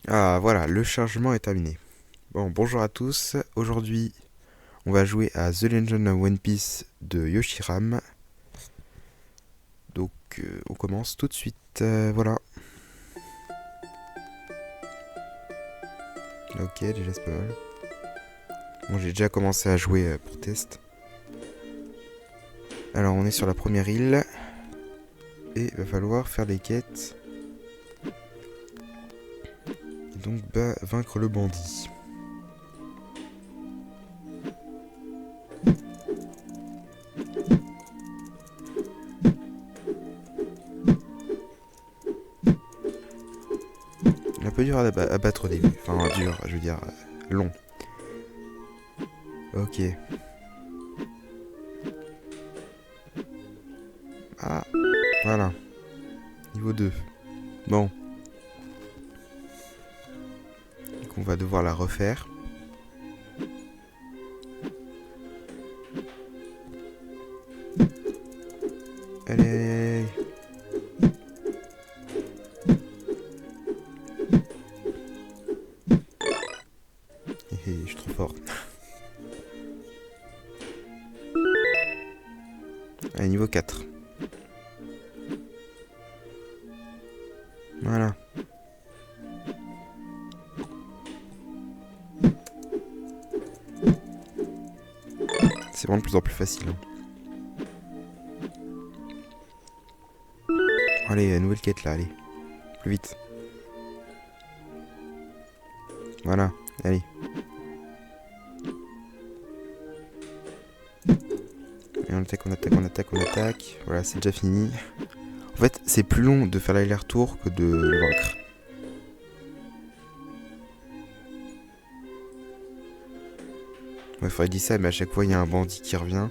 Ah voilà, le chargement est terminé. Bon, bonjour à tous. Aujourd'hui, on va jouer à The Legend of One Piece de Yoshiram. Donc, on commence tout de suite. Voilà. Ok, déjà c'est pas mal. Bon, j'ai déjà commencé à jouer pour test. Alors, on est sur la première île. Et il va falloir faire des quêtes. Et donc, vaincre le bandit. Un peu dur à battre au début. Enfin, dur, je veux dire, long. Ok. Ah, voilà. Niveau 2. Bon, donc on va devoir la refaire. Allez. Je suis trop fort. Allez, niveau 4. Voilà. C'est vraiment de plus en plus facile. Hein. Allez, nouvelle quête là, allez. Plus vite. Voilà, allez. Et on attaque, on attaque, on attaque, on attaque. Voilà, c'est déjà fini. En fait, c'est plus long de faire l'aller-retour que de le vaincre. Ouais, faudrait dire ça, mais à chaque fois, il y a un bandit qui revient.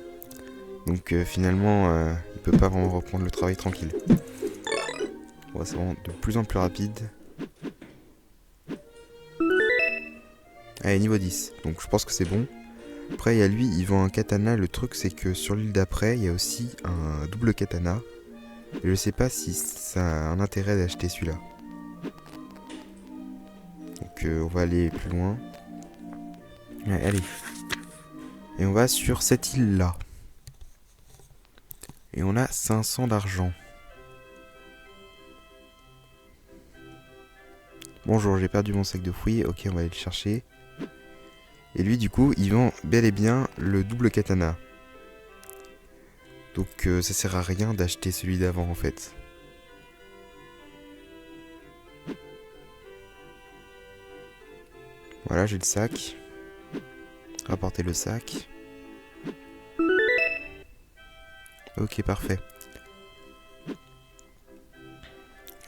Donc finalement, il peut pas vraiment reprendre le travail tranquille. Bon, c'est vraiment de plus en plus rapide. Allez, niveau 10. Donc je pense que c'est bon. Après, il y a lui, il vend un katana. Le truc, c'est que sur l'île d'après, il y a aussi un double katana. Et je sais pas si ça a un intérêt d'acheter celui-là. Donc on va aller plus loin. Ouais, allez. Et on va sur cette île-là. Et on a 500 d'argent. Bonjour, j'ai perdu mon sac de fruits. Ok, on va aller le chercher. Et lui, du coup, il vend bel et bien le double katana. Donc ça sert à rien d'acheter celui d'avant en fait. Voilà, j'ai le sac. Rapporter le sac. Ok, parfait.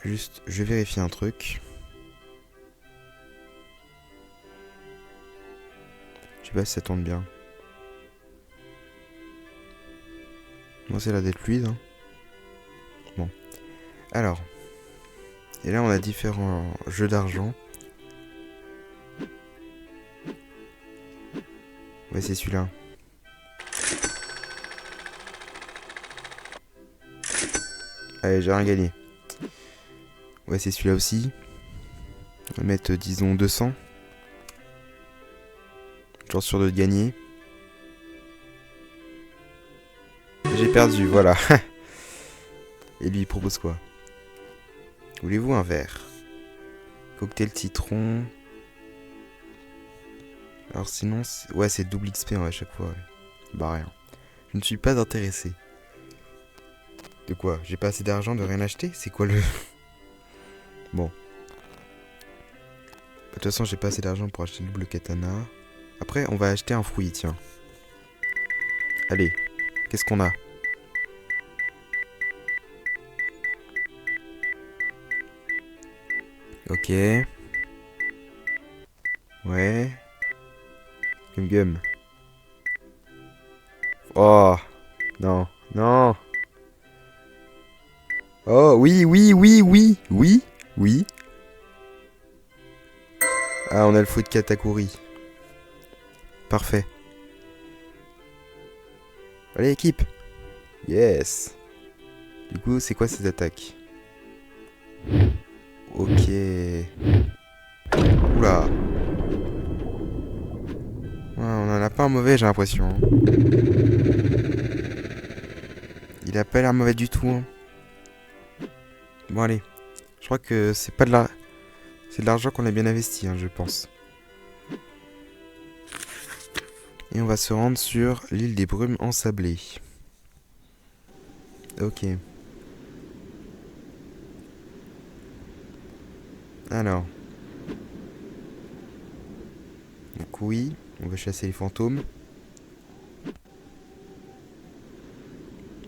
Juste, je vérifie un truc. Je sais pas si ça tourne bien. Moi, c'est la d'être fluide. Hein. Bon. Alors. Et là, on a différents jeux d'argent. Ouais, c'est celui-là. Allez, j'ai rien gagné. Ouais, c'est celui-là aussi. On va mettre, disons, 200. Toujours sûr de gagner. J'ai perdu, voilà. Et lui, il propose quoi? Voulez-vous un verre? Cocktail citron. Alors sinon, ouais, c'est double XP à chaque fois. Ouais. Bah rien. Je ne suis pas intéressé. De quoi? J'ai pas assez d'argent de rien acheter? C'est quoi le... Bon. De toute façon, j'ai pas assez d'argent pour acheter le double katana. Après, on va acheter un fruit, tiens. Allez, qu'est-ce qu'on a? Ok. Ouais. Gum gum. Oh. Non. Non. Oh, oui, oui, oui, oui. Oui. Oui. Ah, on a le fruit de Katakuri. Parfait. Allez, équipe. Yes. Du coup, c'est quoi ces attaques? Ok. Oula. Ouais, on en a pas un mauvais, j'ai l'impression. Hein. Il a pas l'air mauvais du tout. Hein. Bon, allez. Je crois que c'est pas de la... C'est de l'argent qu'on a bien investi, hein, je pense. Et on va se rendre sur l'île des Brumes ensablées. Ok. Alors. Donc oui, on va chasser les fantômes.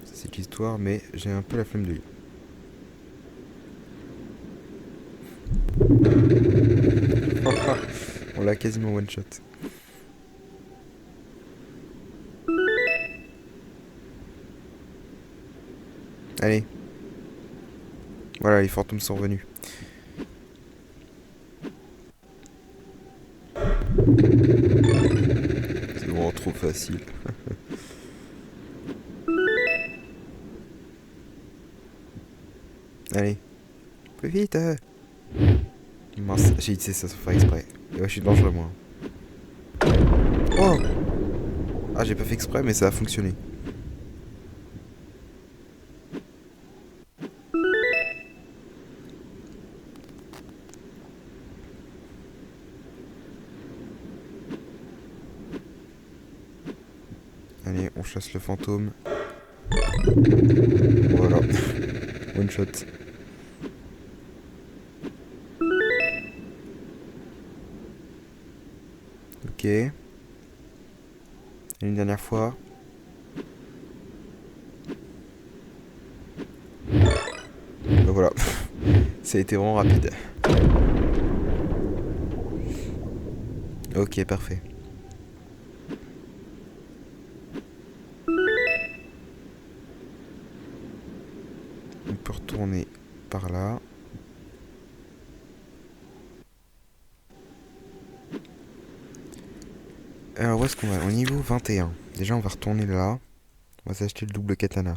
Ça, c'est l'histoire, mais j'ai un peu la flemme de lire. On l'a quasiment one shot. Allez. Voilà, les fantômes sont revenus. C'est vraiment trop facile. Allez. Plus vite. Mince, j'ai utilisé ça sans faire exprès. Et ouais, je suis dangereux, moi. Oh! Ah, j'ai pas fait exprès, mais ça a fonctionné. Allez, on chasse le fantôme. Voilà. One shot. Ok. Et une dernière fois. Ben voilà. Ça a été vraiment rapide. Ok, parfait. On peut retourner par là. Alors où est-ce qu'on va? Au niveau 21. Déjà on va retourner là. On va s'acheter le double katana.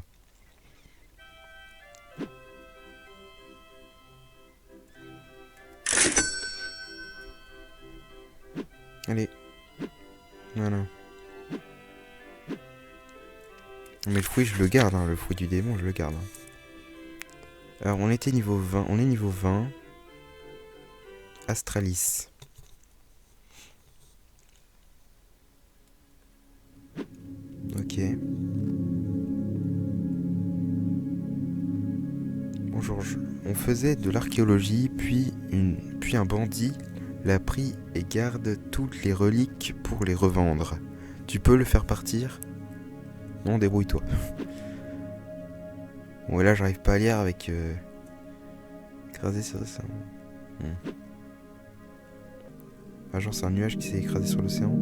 Allez. Voilà. Mais le fruit je le garde, hein. Le fruit du démon je le garde. Hein. Alors on était niveau 20. On est niveau 20. Astralis. Ok. Bonjour. On faisait de l'archéologie, puis un bandit l'a pris et garde toutes les reliques pour les revendre. Tu peux le faire partir? Non, débrouille-toi. Bon, et là, j'arrive pas à lire avec... écrasé sur l'océan. Ah, genre, c'est un nuage qui s'est écrasé sur l'océan.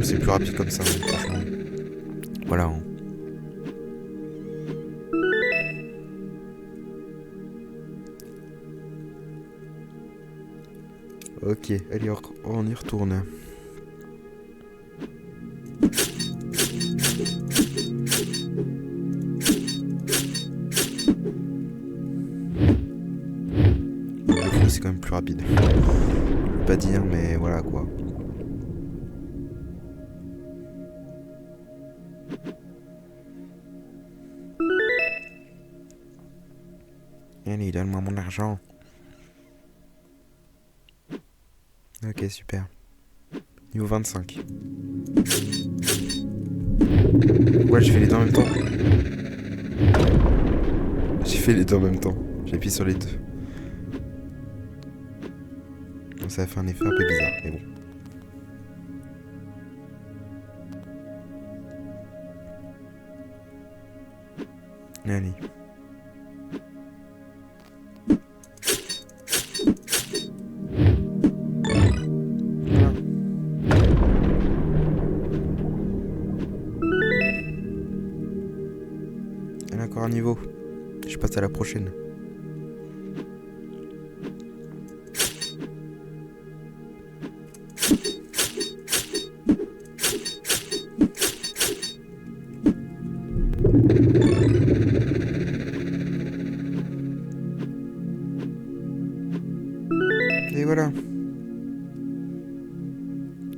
C'est plus rapide comme ça, hein, franchement. Voilà. Hein. Ok, allez, on y retourne. Le fond, c'est quand même plus rapide. Je peux pas dire, mais voilà quoi. Allez, donne-moi mon argent. Ok, super. Niveau 25. Ouais, j'ai fait les deux en même temps. J'ai fait les deux en même temps. J'ai appuyé sur les deux. Donc ça a fait un effet un peu bizarre, mais bon. Allez. Voilà. Allez, encore un niveau. Je passe à la prochaine. Et voilà.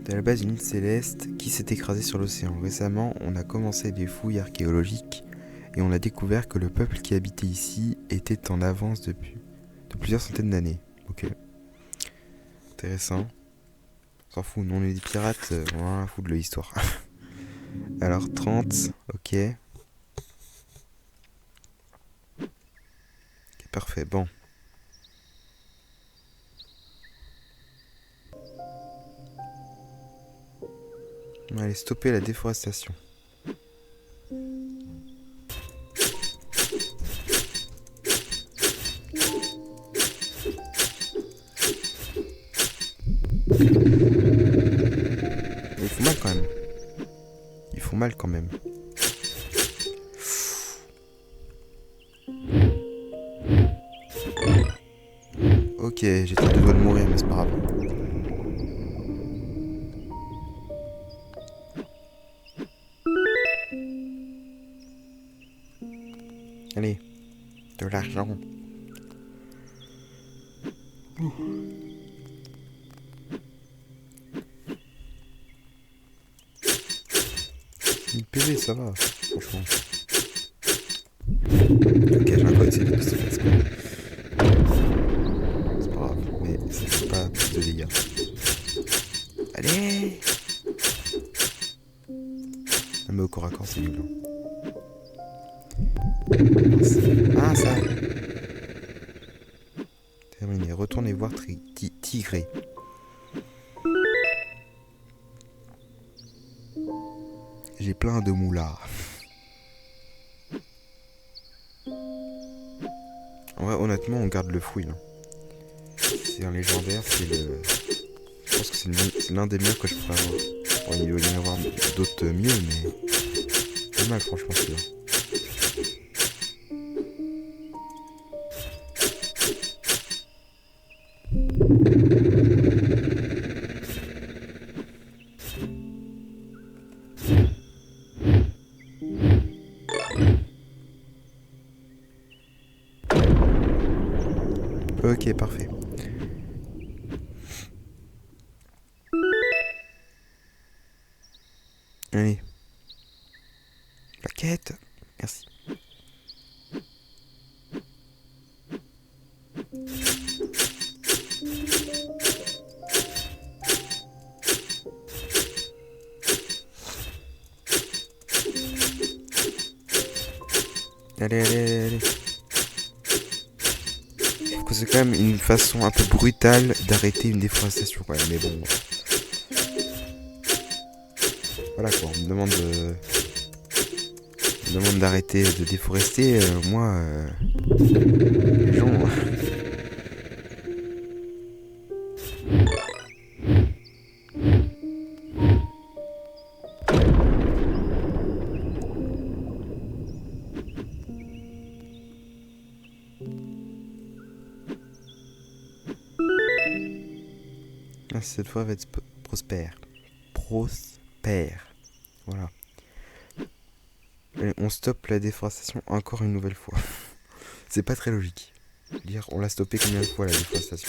C'est à la base une île céleste qui s'est écrasée sur l'océan. Récemment, on a commencé des fouilles archéologiques et on a découvert que le peuple qui habitait ici était en avance de plusieurs centaines d'années. Ok. Intéressant. On s'en fout, nous on est des pirates, on a rien à foutre de l'histoire. Alors 30, ok. Ok, parfait, bon. On va aller stopper la déforestation. Ils font mal quand même. Ils font mal quand même. Ok, j'étais à deux doigts de mourir, mais c'est pas grave. Allez, de l'argent. Ouh. 1000 PV, ça va, franchement. Ok, j'ai encore essayé de se faire exprès. C'est pas grave, mais ça fait pas plus de dégâts. Allez! Ah, mais au corps à corps, c'est nul. Ah, ça! Terminé. Retournez voir Tigré. J'ai plein de moulards. En vrai, honnêtement, on garde le fouille. Hein. C'est un légendaire, c'est le... Je pense que c'est l'un des meilleurs que je pourrais avoir. Bon, il va y en avoir d'autres mieux, mais... Pas mal, franchement, celui-là. Ok, parfait. Allez. Plaquette. Merci. Allez, allez, allez, allez. Je trouve que c'est quand même une façon un peu brutale d'arrêter une déforestation, quand même. Mais bon... Voilà quoi, on me demande d'arrêter de déforester, moi, les gens... Cette fois, va être prospère. Prospère. Voilà. Allez, on stoppe la déforestation encore une nouvelle fois. C'est pas très logique. Je veux dire, on l'a stoppé combien de fois la déforestation?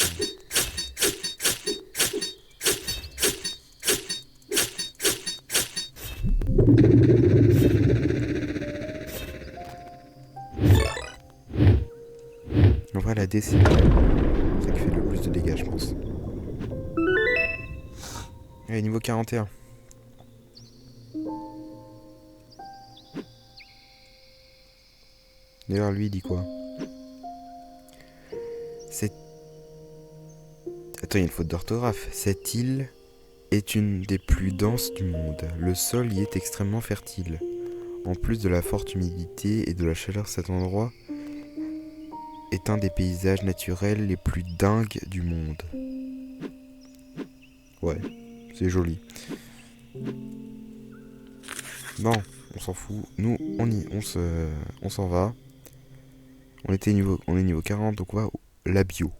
En vrai, la D, c'est ça qui fait le plus de dégâts, je pense. Allez, niveau 41. D'ailleurs, lui, il dit quoi? Attends, il y a une faute d'orthographe. Cette île est une des plus denses du monde. Le sol y est extrêmement fertile. En plus de la forte humidité et de la chaleur, cet endroit est un des paysages naturels les plus dingues du monde. Ouais, c'est joli. Bon, on s'en fout. Nous, on s'en va. On est niveau 40, donc on va la bio.